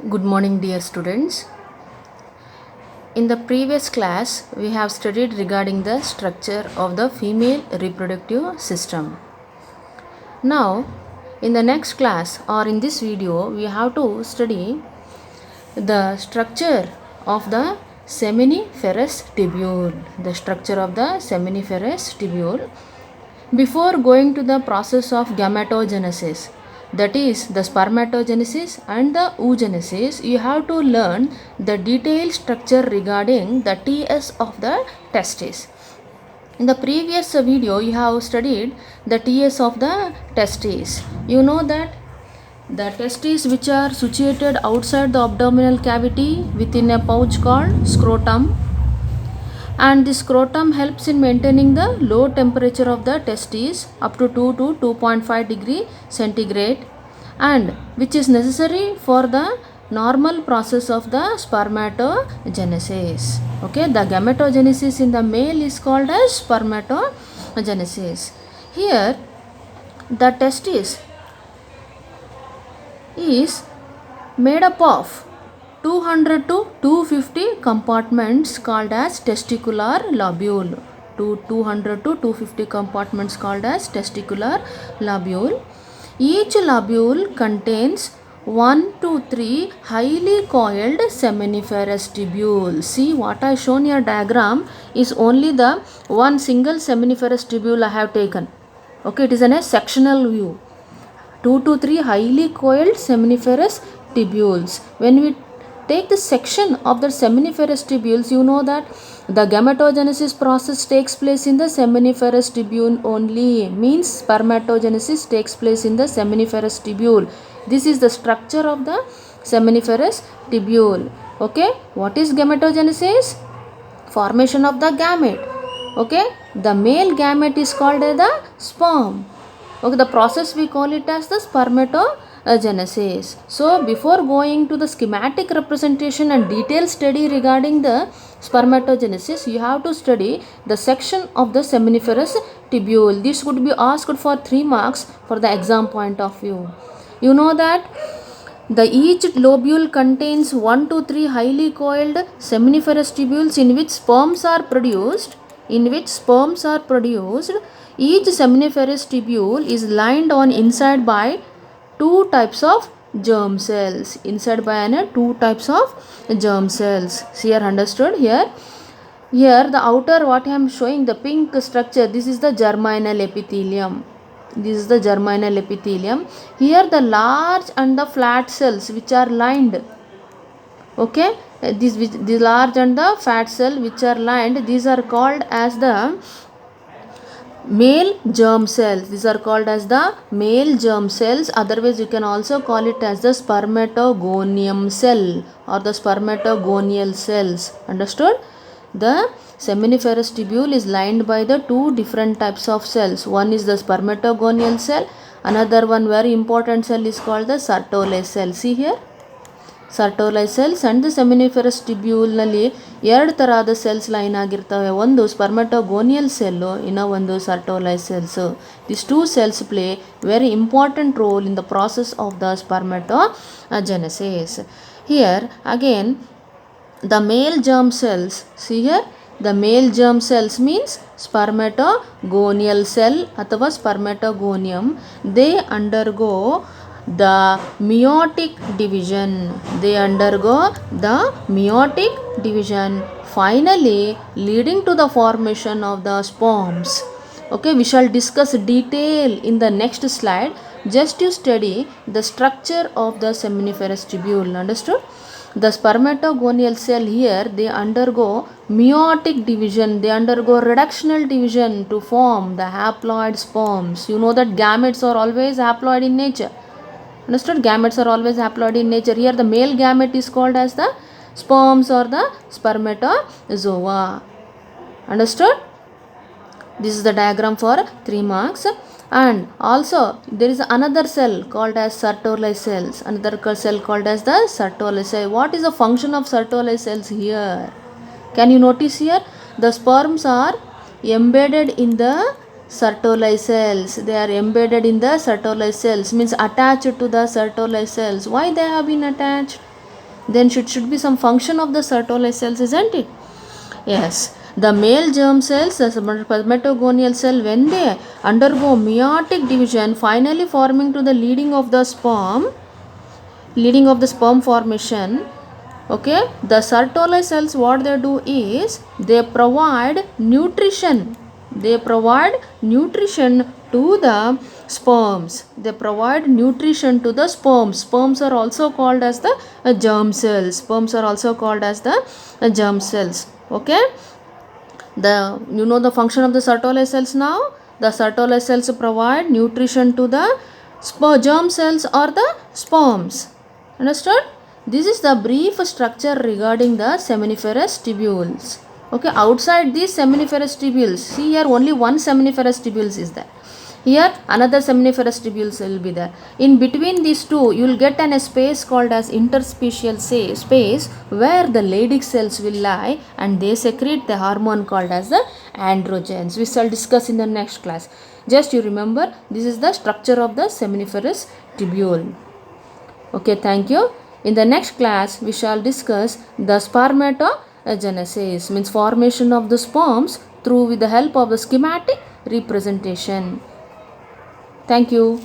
Good morning, dear students. In the previous class, we have studied regarding the structure of the female reproductive system. Now, in the next class or in this video, we have to study the structure of the seminiferous tubule. The structure of the seminiferous tubule. Before going to the process of gametogenesis, that is the spermatogenesis and the oogenesis, you have to learn the detailed structure regarding the TS of the testes. In the previous video, you have studied the TS of the testes. You know that the testes which are situated outside the abdominal cavity within a pouch called scrotum, and the scrotum helps in maintaining the low temperature of the testes up to 2 to 2.5 degree centigrade, and which is necessary for the normal process of the spermatogenesis. Okay, the gametogenesis in the male is called as spermatogenesis. Here the testis is made up of 200 to 250 compartments called as testicular lobule. 200 to 250 compartments called as testicular lobule. Each lobule contains 1 to 3 highly coiled seminiferous tubules. See what I shown your diagram is only the one single seminiferous tubule I have taken. Okay, it is in a sectional view. 2 to 3 highly coiled seminiferous tubules. When we take the section of the seminiferous tubules, you know that the gametogenesis process takes place in the seminiferous tubule only. Means spermatogenesis takes place in the seminiferous tubule. This is the structure of the seminiferous tubule. Okay, what is gametogenesis? Formation of the gamete. Okay, the male gamete is called as the sperm. Okay, the process we call it as the spermatogenesis. So before going to the schematic representation and detailed study regarding the spermatogenesis, you have to study the section of the seminiferous tubule. This would be asked for 3 marks for the exam point of view. You know that the each lobule contains 1 to 3 highly coiled seminiferous tubules in which sperms are produced. Each seminiferous tubule is lined on inside by 2 types of germ cells. Two types of germ cells. Here understood? Here the outer, what I am showing, the pink structure, this is the germinal epithelium. Here the large and the flat cells which are lined. Okay, the large and the fat cell which are lined, these are called as the male germ cells. Otherwise you can also call it as the spermatogonium cell or the spermatogonial cells. Understood? The seminiferous tubule is lined by the 2 different types of cells. One is the spermatogonial cell, another one very important cell is called the Sertoli cell. See here, Sertoli cells and the seminiferous tubule ನಲ್ಲಿ 2 ತರಹದ cells line ಆಗಿರ್ತವೆ. ಒಂದು ಸ್ಪರ್ಮಟೋಗೋನಿಯಲ್ cell, ಇನ್ನು ಒಂದು Sertoli cells. These 2 cells play very important role in the process of the spermatogenesis. Here again the male germ cells. See here, the male germ cells means spermatogonial cell ಅಥವಾ spermatogonium. They undergo the meiotic division, finally leading to the formation of the sperms. Okay, we shall discuss detail in the next slide. Just to study the structure of the seminiferous tubule. Understood? The spermatogonial cell here, they undergo meiotic division, they undergo reductional division to form the haploid sperms. You know that gametes are always haploid in nature. Understood? Gametes are always haploid in nature. Here the male gamete is called as the sperms or the spermatozoa. Understood? This is the diagram for 3 marks. And also there is another cell called as Sertoli cells. What is the function of Sertoli cells here? Can you notice here? The sperms are embedded in the Sertoli cells. They are embedded in the Sertoli cells, means attached to the Sertoli cells. Why they have been attached? Then should be some function of the Sertoli cells, isn't it? Yes. The male germ cells, the spermatogonial cell, when they undergo meiotic division, finally forming to the leading of the sperm formation. Okay, the Sertoli cells, what they do is they provide nutrition. They provide nutrition to the sperms. They provide nutrition to the sperms. Sperms are also called as the germ cells. Sperms are also called as the germ cells. Okay, you know the function of the Sertoli cells now. The Sertoli cells provide nutrition to the germ cells or the sperms. Understood? This is the brief structure regarding the seminiferous tubules. Okay, outside these seminiferous tubules, see here only one seminiferous tubules is there. Here another seminiferous tubules will be there. In between these two, you will get a space called as interspecial space where the Leydig cells will lie and they secrete the hormone called as the androgens. We shall discuss in the next class. Just you remember, this is the structure of the seminiferous tubule. Okay, thank you. In the next class, we shall discuss the spermatogenesis, means formation of the sperms through with the help of the schematic representation. Thank you.